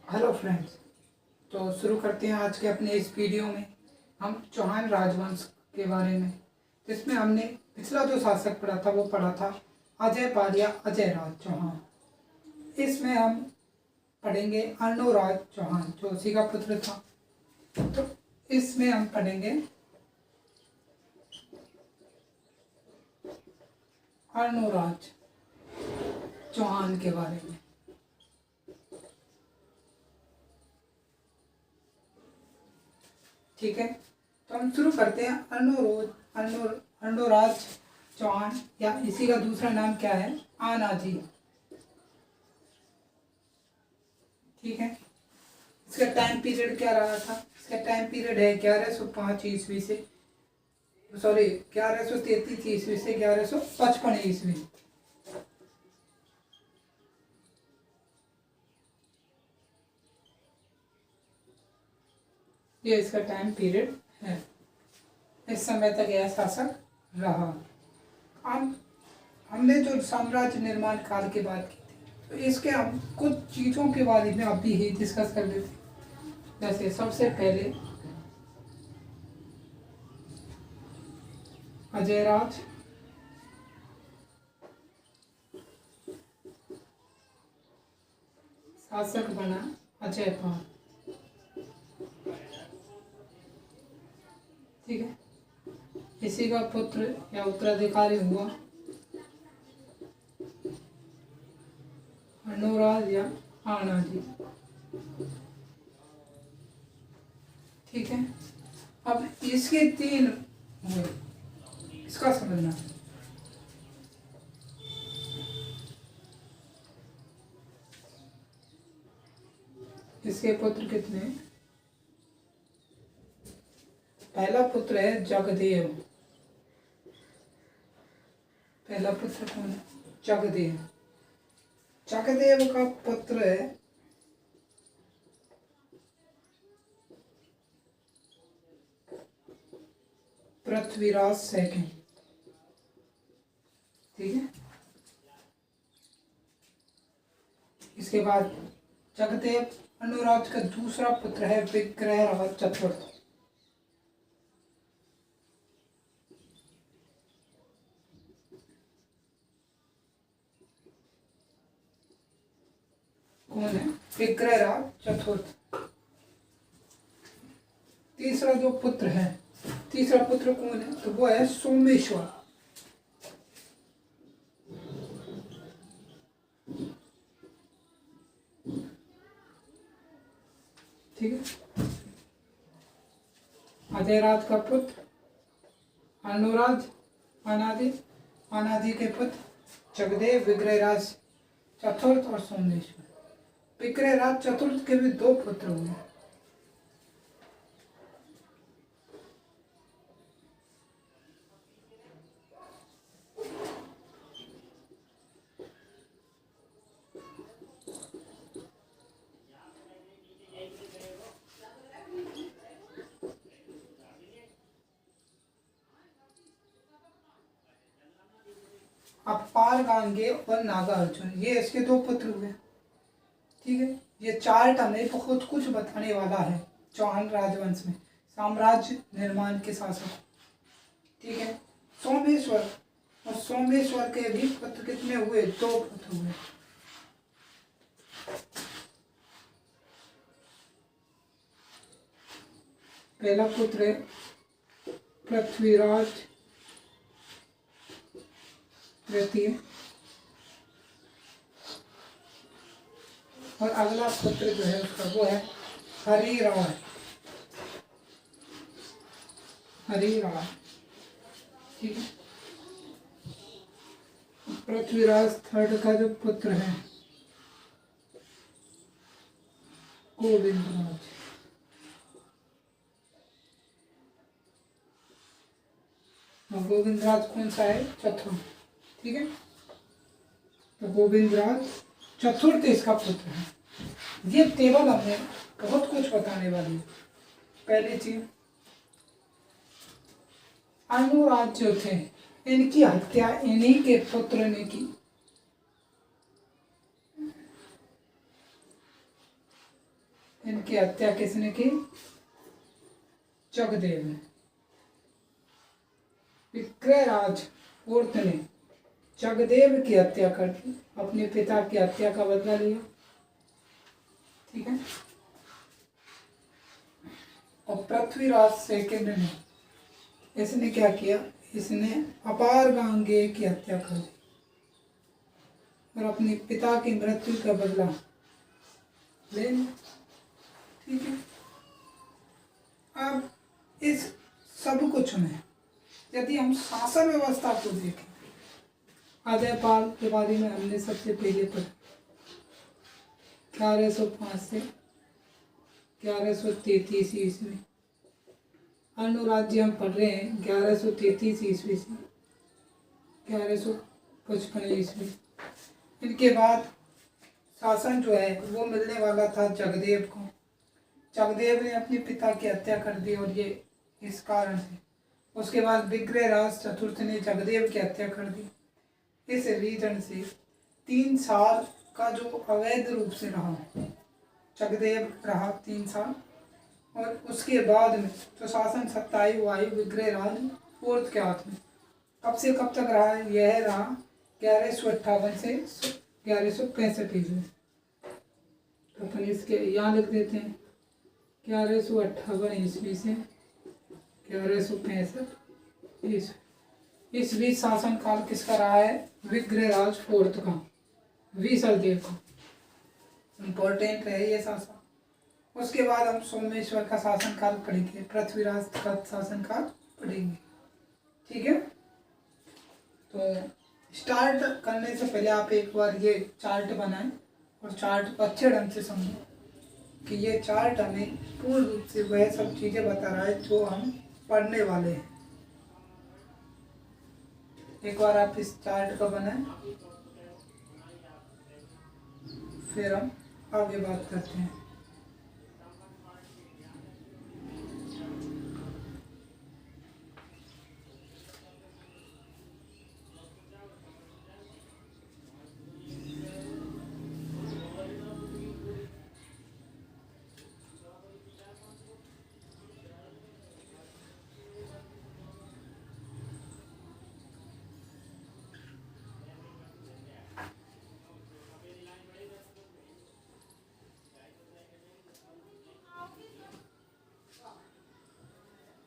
Hello friends. तो शुरू करते हैं आज के अपने इस वीडियो में। हम चौहान राजवंश के बारे में, जिसमें हमने पिछला जो शासक पढ़ा था वो पढ़ा था अजय पार्या अजय राज चौहान। इसमें हम पढ़ेंगे अर्णोराज चौहान जो उसी का पुत्र था। तो इसमें हम पढ़ेंगे अर्णोराज चौहान के बारे में। ठीक है, तो हम शुरू करते हैं। अर्णोराज चौहान या इसी का दूसरा नाम क्या है, आनाजी। ठीक है, इसका टाइम पीरियड क्या रहा था? इसका टाइम पीरियड है 1105 ईस्वी से 1133 ईस्वी से 1155 ईस्वी। ये इसका टाइम पीरियड है। इस समय तक यह शासक रहा। अब हमने जो साम्राज्य निर्माण काल की बात की थी, तो इसके हम कुछ चीज़ों के बारे में अभी ही डिस्कस कर लेते हैं। जैसे सबसे पहले अजयराज, शासक बना अजयपाल। ठीक है, इसी का पुत्र या उत्तराधिकारी हुआ अर्णोराज या आनाजी। ठीक है, अब इसके तीन हुए, इसका समझना। इसके पुत्र कितने? पहला पुत्र है जगदेव। पहला पुत्र कौन है? जगदेव। जगदेव का पुत्र है पृथ्वीराज सेकंड। ठीक है, इसके बाद जगदेव अर्णोराज का दूसरा पुत्र है विग्रहराज चतुर्थ। कौन है? विग्रहराज चतुर्थ। तीसरा जो पुत्र है, तीसरा पुत्र कौन है? तो वो है सोमेश्वर। ठीक है, अजयराज का पुत्र अर्णोराज, अनादि के पुत्र जगदेव, विग्रहराज चतुर्थ और सोमेश्वर। विग्रहराज चतुर्थ के भी दो पुत्र हुए। अब पारगांगे और नागार्जुन, ये इसके दो पुत्र हुए। ठीक है, ये चार्ट हमें बहुत कुछ बताने वाला है चौहान राजवंश में, साम्राज्य निर्माण के शासक। ठीक है, सोमेश्वर, और सोमेश्वर के भी पुत्र कितने हुए? दो पुत्र हुए। पहला पुत्र है पृथ्वीराज तृतीय, और अगला पुत्र जो है उसका वो है हरिराज। हरिराज। ठीक है, पृथ्वीराज थर्ड का जो पुत्र है गोविंदराज। गोविंदराज कौन सा है? चतुर्थ। ठीक है, तो गोविंदराज चतुर्थ इसका पुत्र है। ये टेबल हमें बहुत कुछ बताने वाली है। पहली चीज, अर्णोराज जो थे इनकी हत्या इन्हीं के पुत्र ने की। की हत्या किसने की? जगदेव ने। विग्रहराज फोर्थ ने जगदेव की हत्या कर दी, अपने पिता की हत्या का बदला लिया। ठीक है। और पृथ्वीराज सेकंड ने, इसने क्या किया? इसने अपार गांगेय की हत्या कर दी और अपने पिता की मृत्यु का बदला ले लिया। ठीक है। अब इस सब कुछ में यदि हम शासन व्यवस्था को देखें, अजयपाल के बारे में हमने सबसे पहले पढ़ा 1105 से 1133 ईस्वी। अनुराज्य हम पढ़ रहे हैं 1133 ईस्वी से 1155 ईस्वी। इनके बाद शासन जो है वो मिलने वाला था जगदेव को। जगदेव ने अपने पिता की हत्या कर दी और ये इस कारण से। उसके बाद विग्रहराज चतुर्थ ने जगदेव की हत्या कर दी। इस रीजन से 3 साल का जो अवैध रूप से रहा जगदेव रहा 3 साल, और उसके बाद में जो शासन सत्ता आई वो आई विग्रहराज फोर्थ के हाथ में। कब से कब तक रहा? यह रहा 1158 से 1165 ईस्वी। तो अपन इसके यहाँ लिख देते हैं 1158 ईस्वी से 1165 ईस्वी। इस बीच शासन काल किसका रहा है? विग्रहराज फोर्थ का, विसलदेव का। इम्पोर्टेंट है ये शासन। उसके बाद हम सोमेश्वर का शासन काल पढ़ेंगे, पृथ्वीराज का शासन काल पढ़ेंगे। ठीक है। तो स्टार्ट करने से पहले आप एक बार ये चार्ट बनाएं और चार्ट को अच्छे ढंग से समझें कि ये चार्ट हमें पूर्ण रूप से वह सब चीज़ें बता रहा है जो हम पढ़ने वाले हैं। एक बार आप इस चार्ट को बनाएं, फिर हम आगे बात करते हैं।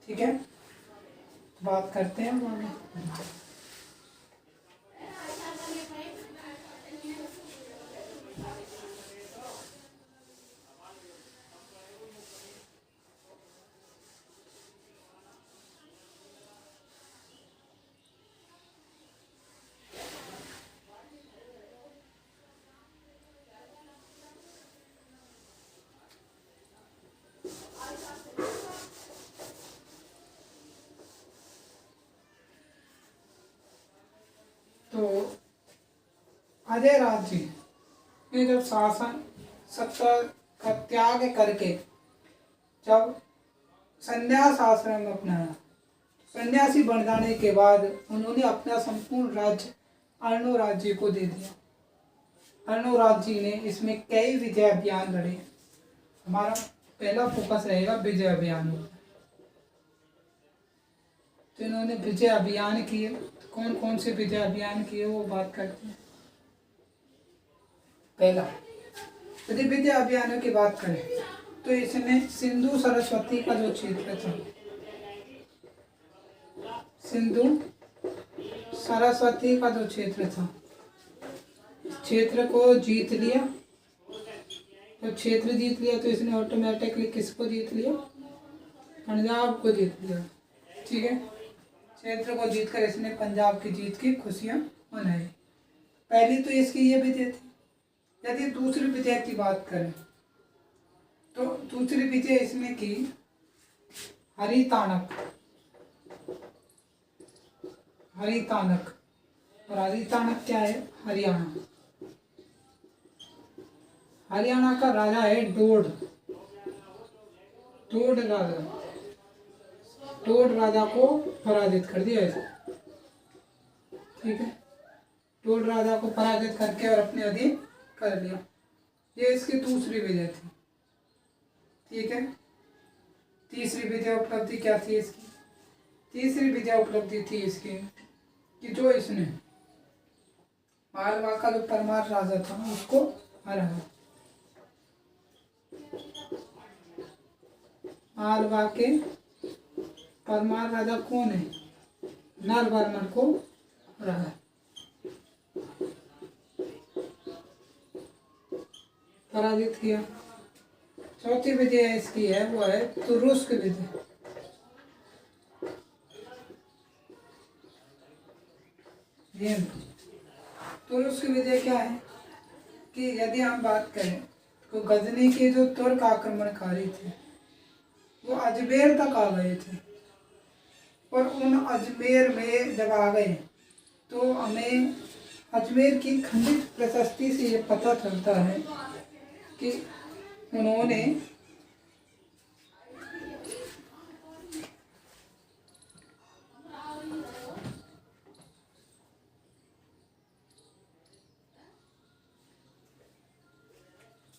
ठीक है। बात करते हैं हम आगे। तो अजय राज जी ने जब शासन सत्ता का त्याग करके जब संन्यास आश्रम अपनाया, सन्यासी बन जाने के बाद उन्होंने अपना संपूर्ण राज्य अर्णोराज जी को दे दिया। अर्णोराज जी ने इसमें कई विजय अभियान लड़े। हमारा पहला फोकस रहेगा विजय अभियान। तो इन्होंने विजय अभियान किए। कौन कौन से विजय अभियान किए वो बात करते हैं। पहला, यदि विजय अभियानों की बात करें तो इसने सिंधु सरस्वती का जो क्षेत्र था, सिंधु सरस्वती का जो क्षेत्र था, क्षेत्र को जीत लिया। तो क्षेत्र जीत लिया तो इसने ऑटोमेटिकली किसको जीत लिया? पंजाब को जीत लिया। ठीक है। क्षेत्र को जीतकर इसने पंजाब की जीत की खुशियां मनाई। पहली तो इसकी ये विजय थी। यदि दूसरी विजय की बात करें तो दूसरी विजय इसने की हरिताणक। हरिताणक, और हरिताणक क्या है? हरियाणा। हरियाणा का राजा है डोड। डोड राजा, डोड राजा को पराजित कर दिया इसे। ठीक है। डोड राजा को पराजित करके और अपने अधीन कर लिया। ये इसकी दूसरी विजय थी। ठीक है। तीसरी विजय उपलब्धि क्या थी इसकी? तीसरी विजय उपलब्धि थी इसकी कि जो इसने मालवा का जो परमार राजा था उसको हराया। मालवा के परमार राजा कौन है? नरवर्मन को हराया, पराजित किया। चौथी विजय इसकी है वो है तुरुस्क विजय। ये तुरुस्क विजय क्या है कि यदि हम बात करें तो गजनी के जो तुर्क आक्रमणकारी थे वो अजमेर तक आ गए थे, और उन अजमेर में जब आ गए तो हमें अजमेर की खंडित प्रशस्ति से ये पता चलता है कि उन्होंने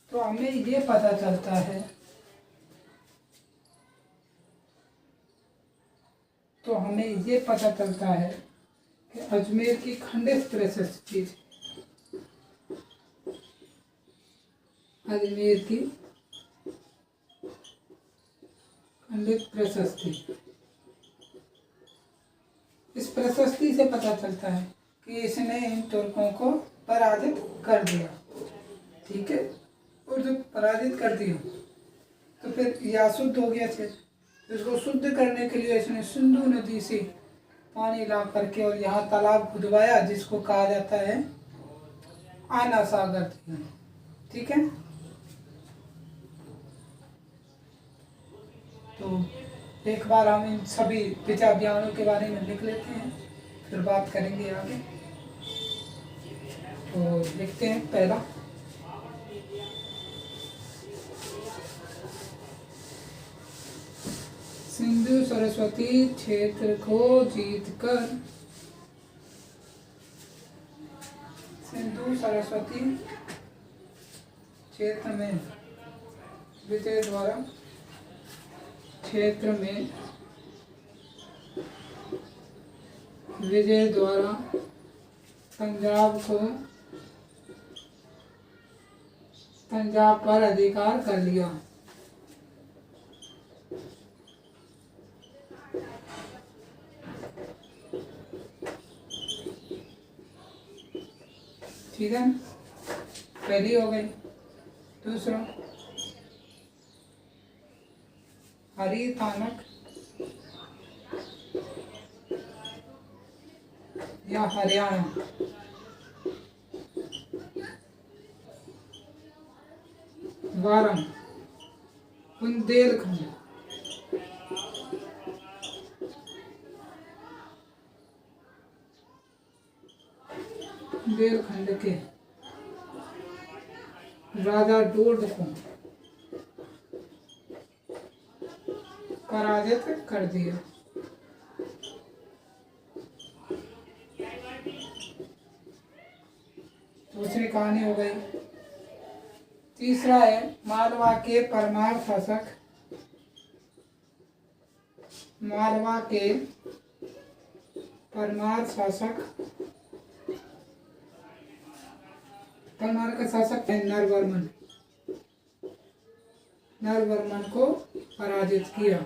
तो हमें ये पता चलता है कि अजमेर की खंडित प्रशस्ति, अजमेर की खंडित प्रशस्ति, इस प्रशस्ति से पता चलता है कि इसने इन तुर्कों को पराजित कर दिया। ठीक है, और जब पराजित कर दिया तो फिर यह शुद्ध हो गया क्षेत्र। इसको शुद्ध करने के लिए इसने सिंधु नदी से पानी ला करके और यहाँ तालाब खुदवाया जिसको कहा जाता है आना सागर। ठीक है, तो एक बार हम इन सभी विजय अभियानों के बारे में लिख लेते हैं, फिर बात करेंगे आगे। तो लिखते हैं पहला, सिंधु सरस्वती क्षेत्र को जीतकर, सिंधु सरस्वती क्षेत्र में विजय द्वारा, क्षेत्र में विजय द्वारा पंजाब पर अधिकार कर लिया। ठीक है, पहली हो गई। दूसरा, हरितानक या हरियाणा, वारम, बुंदेलखंड, बुंदेलखंड के राजा डोड को पराजित कर दिया। दूसरी कहानी हो गई। तीसरा है मालवा के परमार शासक, मालवा के परमार शासक, परमार का शासक है नरवर्मन, नरवर्मन को पराजित किया।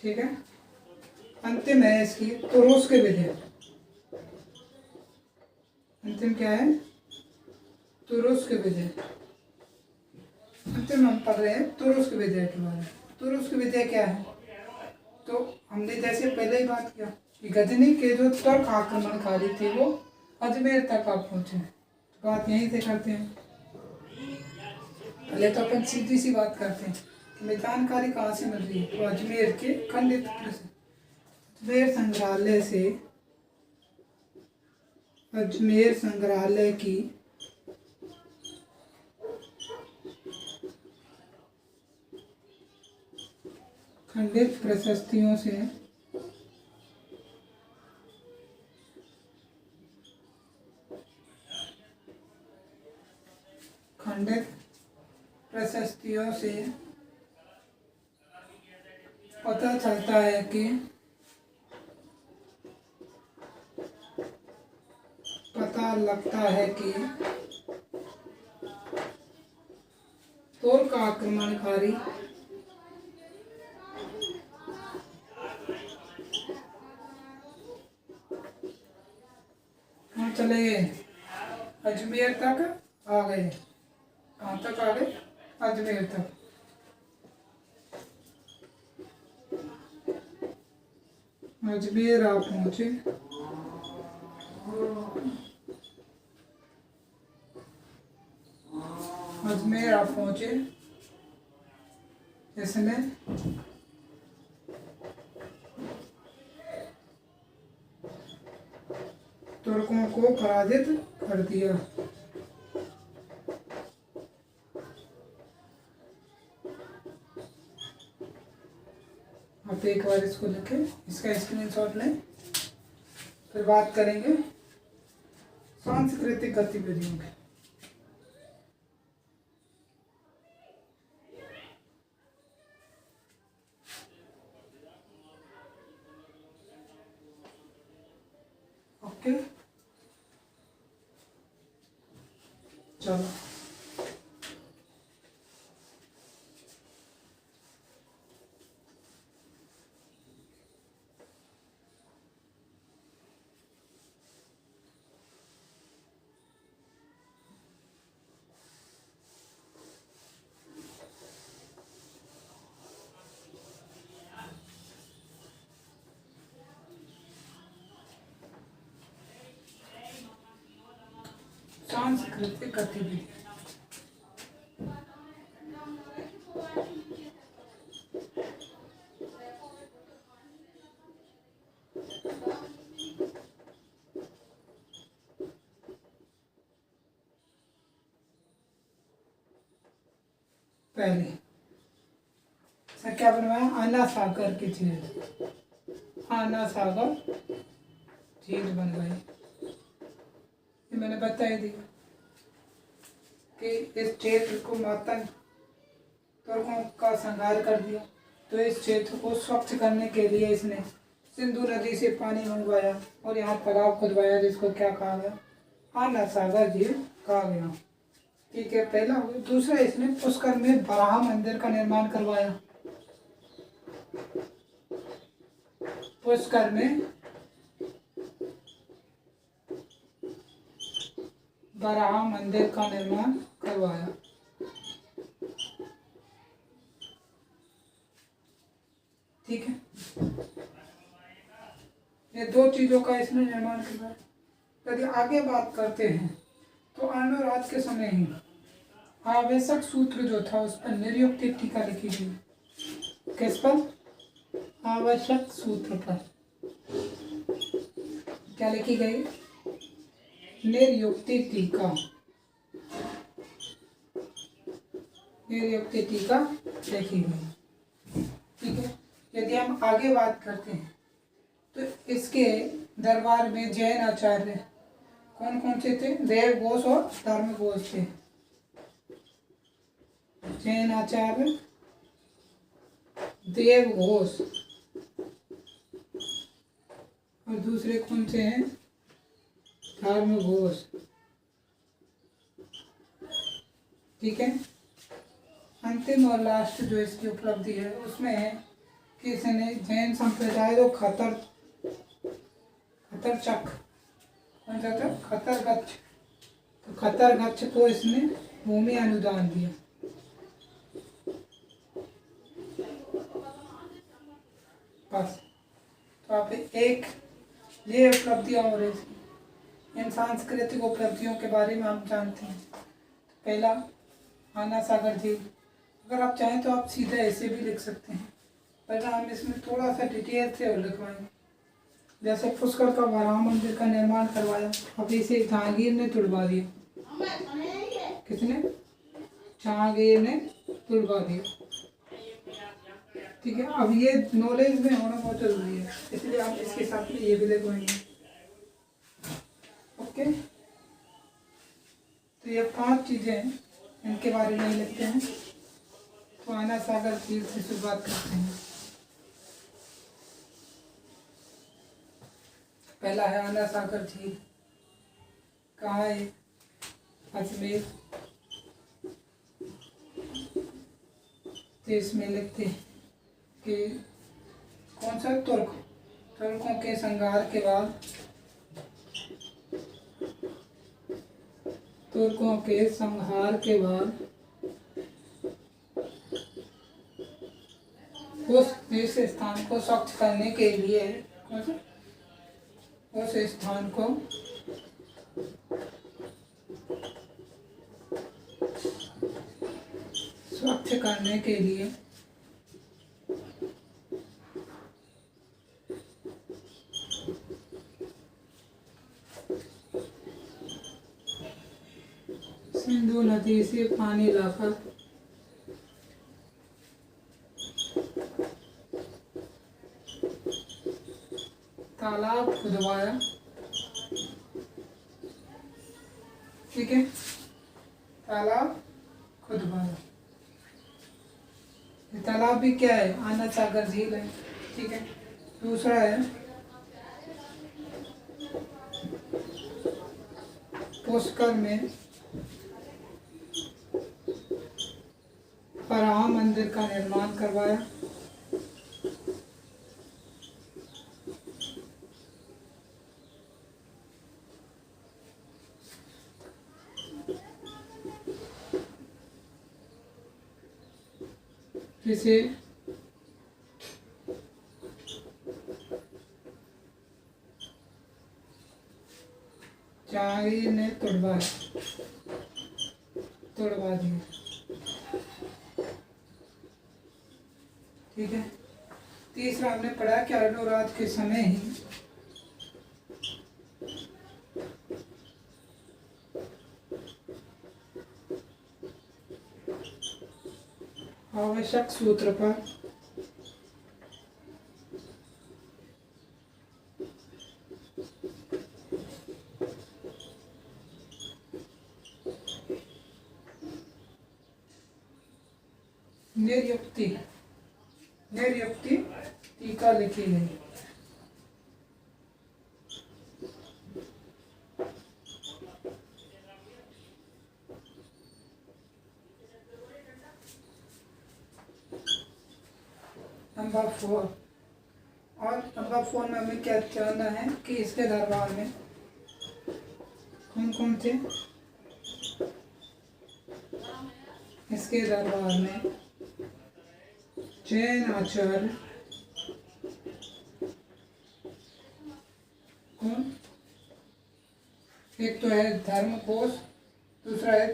ठीक है, अंतिम है इसकी तुरुस्क विजय। अंतिम क्या है? तुरुस्क विजय। अंतिम हम पढ़ रहे हैं तुरुस्क विजय के बारे में। तुरुस्क विजय क्या है? तो हमने जैसे पहले ही बात किया कि गजनी के जो तुर्क आक्रमणकारी थे वो अजमेर तक आप पहुंचे। तो बात यहीं से करते हैं। पहले तो अपन सीधी सी बात करते हैं कि हमें जानकारी कहाँ से मिल रही है। तो अजमेर के खंडित अजमेर संग्रहालय से, अजमेर संग्रहालय की खंडित प्रशस्तियों से प्रशस्तियों से पता चलता है कि पता लगता है कि तोर का आक्रमणकारी हम चले गए अजमेर तक आ गए। कहाँ तक आ गए? अजमेर तक। अजमेर आप पहुंचे। अजमेर आप पहुंचे। इसमें तुर्कों को पराजित कर दिया। आप एक बार इसको लिखें, इसका स्क्रीनशॉट लें, फिर बात करेंगे सांस्कृतिक गतिविधियों की। ओके, चलो सांस्कृतिक गतिविधि। पहले सर क्या बनवाया? आना सागर की झील। आना सागर झील बन गई। ये मैंने बता ही दिया कि इस क्षेत्र को मातंग तुर्कों का संहार कर दिया, तो इस क्षेत्र को स्वच्छ करने के लिए इसने सिंधु नदी से पानी मंगवाया और यहाँ तालाब खुदवाया, जिसको क्या कहा गया? आना सागर झील कहा गया। ठीक है, पहला हो गया। दूसरा, इसने पुष्कर में बराह मंदिर का निर्माण करवाया। पुष्कर में बराह मंदिर का निर्माण करवाया। ठीक है, ये दो चीजों का इसने निर्माण करवाया। यदि आगे बात करते हैं तो अर्णोराज के समय ही आवश्यक सूत्र जो था उस पर निर्युक्ति टीका लिखी गई। किस पर? आवश्यक सूत्र पर क्या लिखी गई? निर्युक्ति टीका। निर्युक्ति टीका लिखी गई। ठीक है, यदि हम आगे बात करते हैं तो इसके दरबार में जैन आचार्य कौन कौन से थे? देव घोष और धर्म घोष थे। जैन आचार्य, देव घोष, और दूसरे कौन से हैं? धर्म घोष। ठीक है, अंतिम और लास्ट जो इसकी उपलब्धि है उसमें है कि इसने जैन संप्रदाय को खतरचक, कौन सा था? खतरगच्छ। तो खतरगच्छ को इसने भूमि अनुदान दिया। बस, तो आप एक ये उपलब्धियां और इन सांस्कृतिक उपलब्धियों के बारे में आप जानते हैं। पहला, आना सागर झील। अगर आप चाहें तो आप सीधा ऐसे भी लिख सकते हैं, पर हम इसमें थोड़ा सा डिटेल से और लिखवाएंगे। जैसे पुष्कर का बराह मंदिर का निर्माण करवाया, अब इसे जहांगीर ने तुड़वा दिया। किसने? जहांगीर ने तुड़वा दिया। ठीक है, अब ये नॉलेज में होना बहुत जरूरी है, इसलिए आप इसके साथ में ये भी लिखवाएंगे। ओके, तो ये 5 चीजें हैं इनके बारे में लिखते हैं। तो आना सागर झील से शुरुआत करते हैं। पहला है आना सागर झील। कहाँ है? अजमेर। तो इसमें लिखते हैं कि कौन सा? तुर्कों के संहार के बाद, तुर्कों के संहार के बाद इस स्थान को स्वच्छ करने के लिए, उस स्थान को स्वच्छ करने के लिए सिंधु नदी से पानी लाकर तालाब खुदवाया। ठीक है, तालाब खुदवाया। ये तालाब भी क्या है? आनंद सागर झील है। ठीक है। दूसरा है पुष्कर में फराह मंदिर का निर्माण करवाया। जिसे जहांगीर ने तुड़वा दिया। ठीक है। तीसरा हमने पढ़ा कि अर्णोराज के समय ही आवश्यक सूत्र पर निर्युक्ति टीका लिखी गई। नंबर 4। और नंबर 4 में हमें क्या जानना है कि इसके दरबार में कौन कौन थे? इसके दरबार में जैन आचार्य कौन? एक तो है धर्मघोष, दूसरा है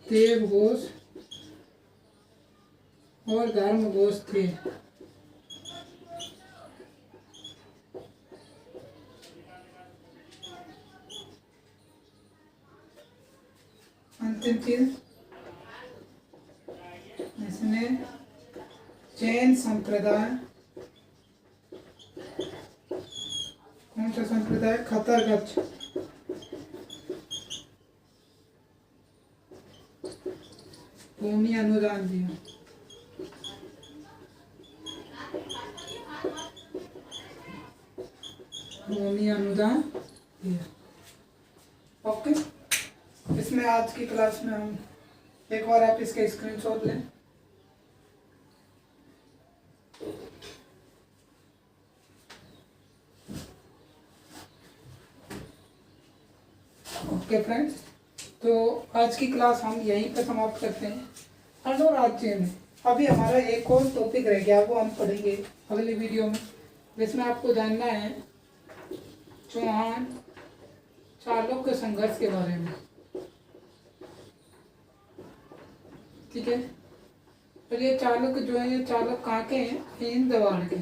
देवघोष और धर्मघोष थे। अंतिम चीज इसमें जैन संप्रदाय, कौन सा संप्रदाय? खतरगच्छ। भूमि अनुदान दिया। भूमि अनुदान दिया। ओके। इसमें आज की क्लास में हम एक बार आप इसके स्क्रीनशॉट लें। ओके फ्रेंड्स, तो आज की क्लास हम यहीं पर समाप्त करते हैं। अर्णोराज्य में अभी हमारा एक और टॉपिक रह गया, वो हम पढ़ेंगे अगली वीडियो में, जिसमें आपको जानना है चौहान चालुक्य संघर्ष के बारे में। ठीक है। तो ये चालुक्य जो है, ये चालुक्य कहाँ के हैं? अहिंदवाड़ के।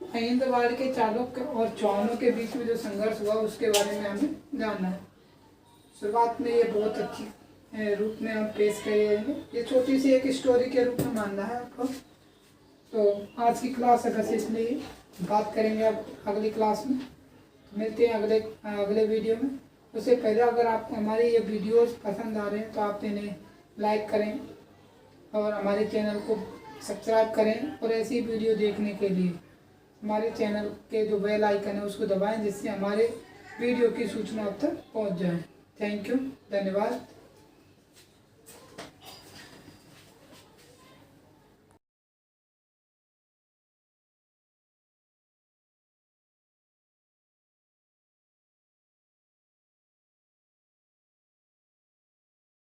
अहिंदवाड़ के चालुक्य और चौहानों के बीच में जो संघर्ष हुआ उसके बारे में हमें जानना है। शुरुआत में ये बहुत अच्छी रूप में हम पेश करेंगे। ये छोटी सी एक स्टोरी के रूप में मानना है आपको। तो आज की क्लास है बस इसलिए, बात करेंगे अब अगली क्लास में। मिलते हैं अगले वीडियो में। उससे पहले अगर आपको हमारे ये वीडियोस पसंद आ रहे हैं तो आप इन्हें लाइक करें और हमारे चैनल को सब्सक्राइब करें, और ऐसी वीडियो देखने के लिए हमारे चैनल के जो बेल आइकन है उसको दबाएं, जिससे हमारे वीडियो की सूचना आप तक पहुंच जाए। थैंक यू, धन्यवाद।